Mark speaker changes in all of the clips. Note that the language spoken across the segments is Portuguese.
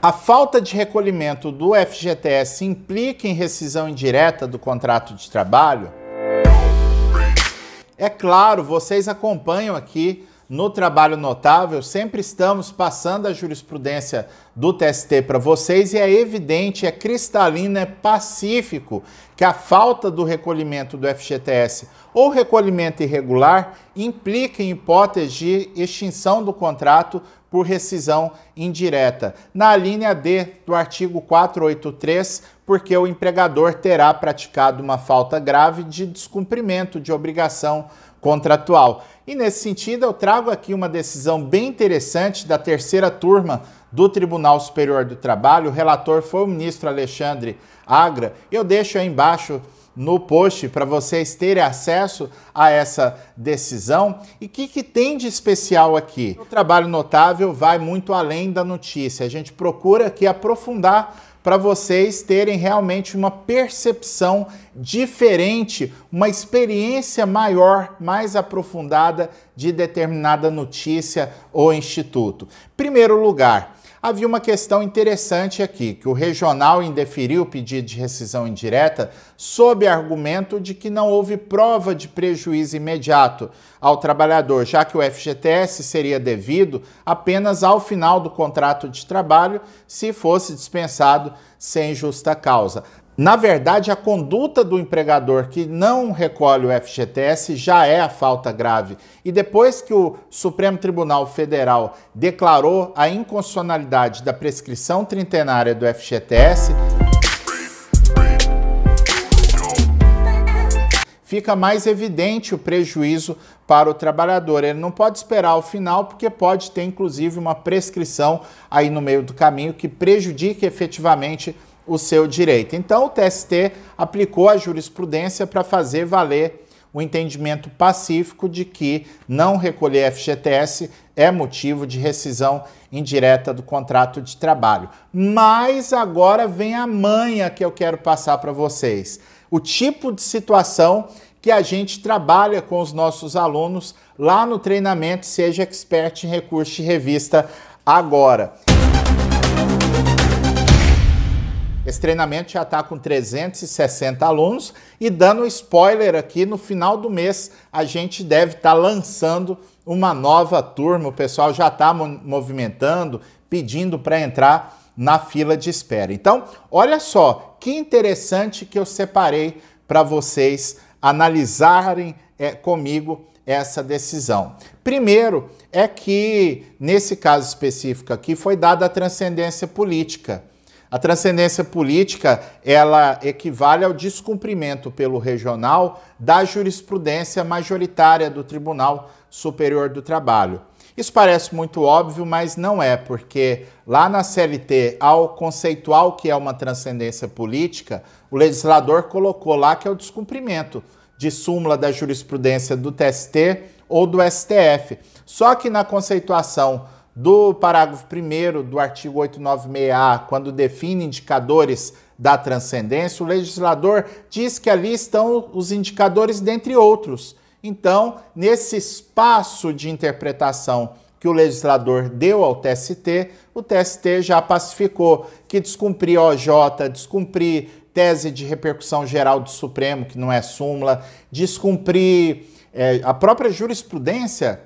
Speaker 1: A falta de recolhimento do FGTS implica em rescisão indireta do contrato de trabalho? É claro, vocês acompanham aqui no Trabalho Notável, sempre estamos passando a jurisprudência do TST para vocês e é evidente, é cristalino, é pacífico que a falta do recolhimento do FGTS ou recolhimento irregular implica em hipótese de extinção do contrato por rescisão indireta, na linha D do artigo 483, porque o empregador terá praticado uma falta grave de descumprimento de obrigação contratual. E nesse sentido eu trago aqui uma decisão bem interessante da terceira turma do Tribunal Superior do Trabalho. O relator foi o ministro Alexandre Agra. Eu deixo aí embaixo no post para vocês terem acesso a essa decisão. E o que tem de especial aqui? O Trabalho Notável vai muito além da notícia. A gente procura aqui aprofundar para vocês terem realmente uma percepção diferente, uma experiência maior, mais aprofundada de determinada notícia ou instituto. Primeiro lugar, havia uma questão interessante aqui, que o regional indeferiu o pedido de rescisão indireta sob argumento de que não houve prova de prejuízo imediato ao trabalhador, já que o FGTS seria devido apenas ao final do contrato de trabalho se fosse dispensado sem justa causa. Na verdade, a conduta do empregador que não recolhe o FGTS já é a falta grave. E depois que o Supremo Tribunal Federal declarou a inconstitucionalidade da prescrição trintenária do FGTS, fica mais evidente o prejuízo para o trabalhador. Ele não pode esperar o final, porque pode ter, inclusive, uma prescrição aí no meio do caminho que prejudique efetivamente o seu direito. Então, o TST aplicou a jurisprudência para fazer valer o entendimento pacífico de que não recolher FGTS é motivo de rescisão indireta do contrato de trabalho. Mas agora vem a manha que eu quero passar para vocês. O tipo de situação que a gente trabalha com os nossos alunos lá no treinamento Seja Expert em Recurso de Revista agora. Esse treinamento já está com 360 alunos e dando spoiler aqui, no final do mês a gente deve estar lançando uma nova turma. O pessoal já está movimentando, pedindo para entrar na fila de espera. Então, olha só, que interessante que eu separei para vocês analisarem comigo essa decisão. Primeiro é que, nesse caso específico aqui, foi dada a transcendência política. A transcendência política, ela equivale ao descumprimento pelo regional da jurisprudência majoritária do Tribunal Superior do Trabalho. Isso parece muito óbvio, mas não é, porque lá na CLT, ao conceituar o que é uma transcendência política, o legislador colocou lá que é o descumprimento de súmula da jurisprudência do TST ou do STF. Só que na conceituação do parágrafo 1º do artigo 896A, quando define indicadores da transcendência, o legislador diz que ali estão os indicadores dentre outros. Então, nesse espaço de interpretação que o legislador deu ao TST, o TST já pacificou que descumprir OJ, descumprir tese de repercussão geral do Supremo, que não é súmula, descumprir a própria jurisprudência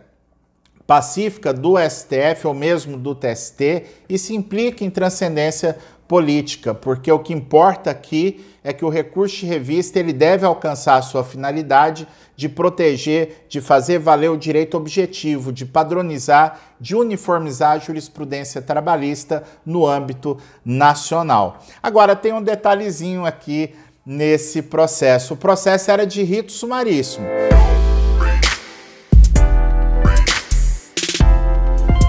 Speaker 1: pacífica do STF ou mesmo do TST, isso implica em transcendência política, porque o que importa aqui é que o recurso de revista ele deve alcançar a sua finalidade de proteger, de fazer valer o direito objetivo, de padronizar, de uniformizar a jurisprudência trabalhista no âmbito nacional. Agora tem um detalhezinho aqui nesse processo. O processo era de rito sumaríssimo.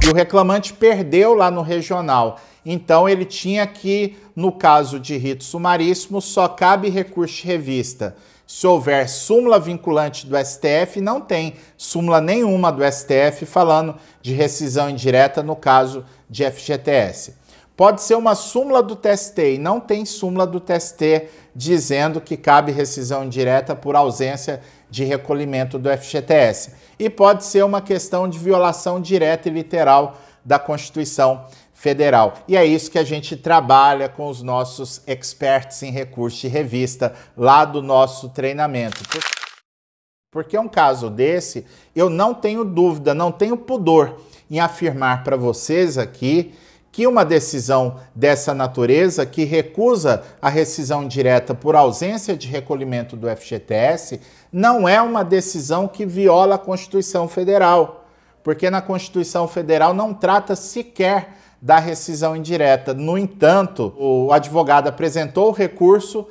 Speaker 1: O reclamante perdeu lá no regional, então ele tinha que, no caso de rito sumaríssimo, só cabe recurso de revista. Se houver súmula vinculante do STF, não tem súmula nenhuma do STF falando de rescisão indireta no caso de FGTS. Pode ser uma súmula do TST e não tem súmula do TST dizendo que cabe rescisão indireta por ausência de recolhimento do FGTS. E pode ser uma questão de violação direta e literal da Constituição Federal. E é isso que a gente trabalha com os nossos experts em recurso de revista lá do nosso treinamento. Porque um caso desse, eu não tenho dúvida, não tenho pudor em afirmar para vocês aqui que uma decisão dessa natureza, que recusa a rescisão indireta por ausência de recolhimento do FGTS, não é uma decisão que viola a Constituição Federal, porque na Constituição Federal não trata sequer da rescisão indireta. No entanto, o advogado apresentou o recurso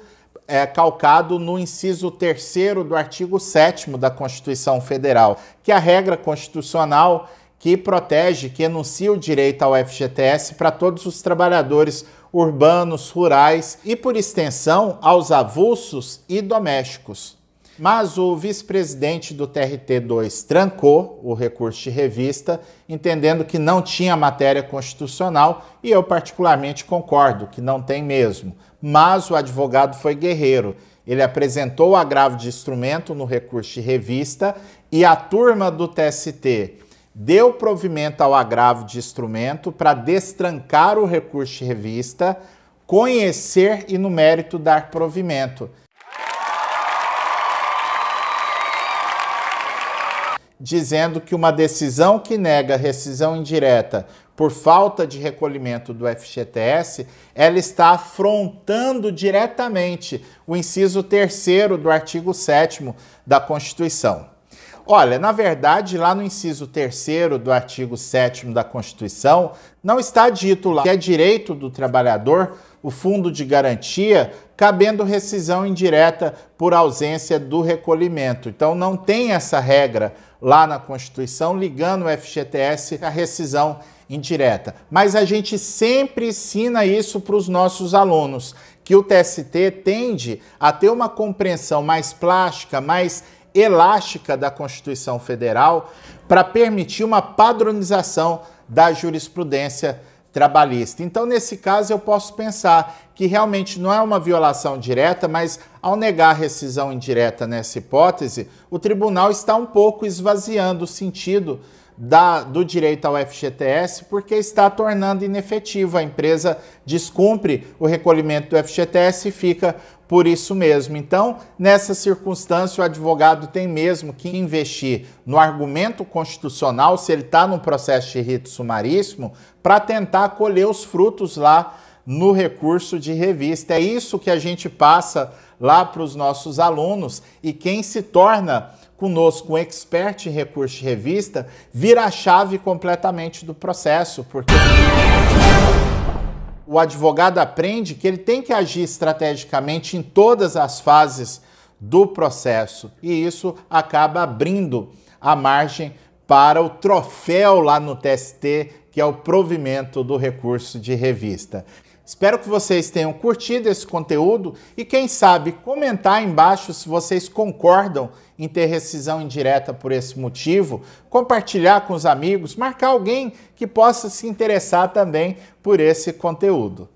Speaker 1: calcado no inciso 3º do artigo 7º da Constituição Federal, que é a regra constitucional que protege, que enuncia o direito ao FGTS para todos os trabalhadores urbanos, rurais e, por extensão, aos avulsos e domésticos. Mas o vice-presidente do TRT2 trancou o recurso de revista, entendendo que não tinha matéria constitucional, e eu particularmente concordo que não tem mesmo. Mas o advogado foi guerreiro. Ele apresentou o agravo de instrumento no recurso de revista e a turma do TST deu provimento ao agravo de instrumento para destrancar o recurso de revista, conhecer e, no mérito, dar provimento, dizendo que uma decisão que nega rescisão indireta por falta de recolhimento do FGTS, ela está afrontando diretamente o inciso 3º do artigo 7º da Constituição. Olha, na verdade, lá no inciso 3º do artigo 7º da Constituição, não está dito lá que é direito do trabalhador o fundo de garantia, cabendo rescisão indireta por ausência do recolhimento. Então, não tem essa regra lá na Constituição ligando o FGTS à rescisão indireta. Mas a gente sempre ensina isso para os nossos alunos, que o TST tende a ter uma compreensão mais plástica, mais elástica da Constituição Federal para permitir uma padronização da jurisprudência trabalhista. Então, nesse caso, eu posso pensar que realmente não é uma violação direta, mas ao negar a rescisão indireta nessa hipótese, o tribunal está um pouco esvaziando o sentido do direito ao FGTS, porque está tornando inefetiva. A empresa descumpre o recolhimento do FGTS e fica por isso mesmo. Então, nessa circunstância, o advogado tem mesmo que investir no argumento constitucional, se ele está num processo de rito sumaríssimo, para tentar colher os frutos lá no recurso de revista. É isso que a gente passa lá para os nossos alunos, e quem se torna conosco um expert em recurso de revista vira a chave completamente do processo, porque o advogado aprende que ele tem que agir estrategicamente em todas as fases do processo, e isso acaba abrindo a margem para o troféu lá no TST, que é o provimento do recurso de revista. Espero que vocês tenham curtido esse conteúdo e, quem sabe, comentar aí embaixo se vocês concordam em ter rescisão indireta por esse motivo, compartilhar com os amigos, marcar alguém que possa se interessar também por esse conteúdo.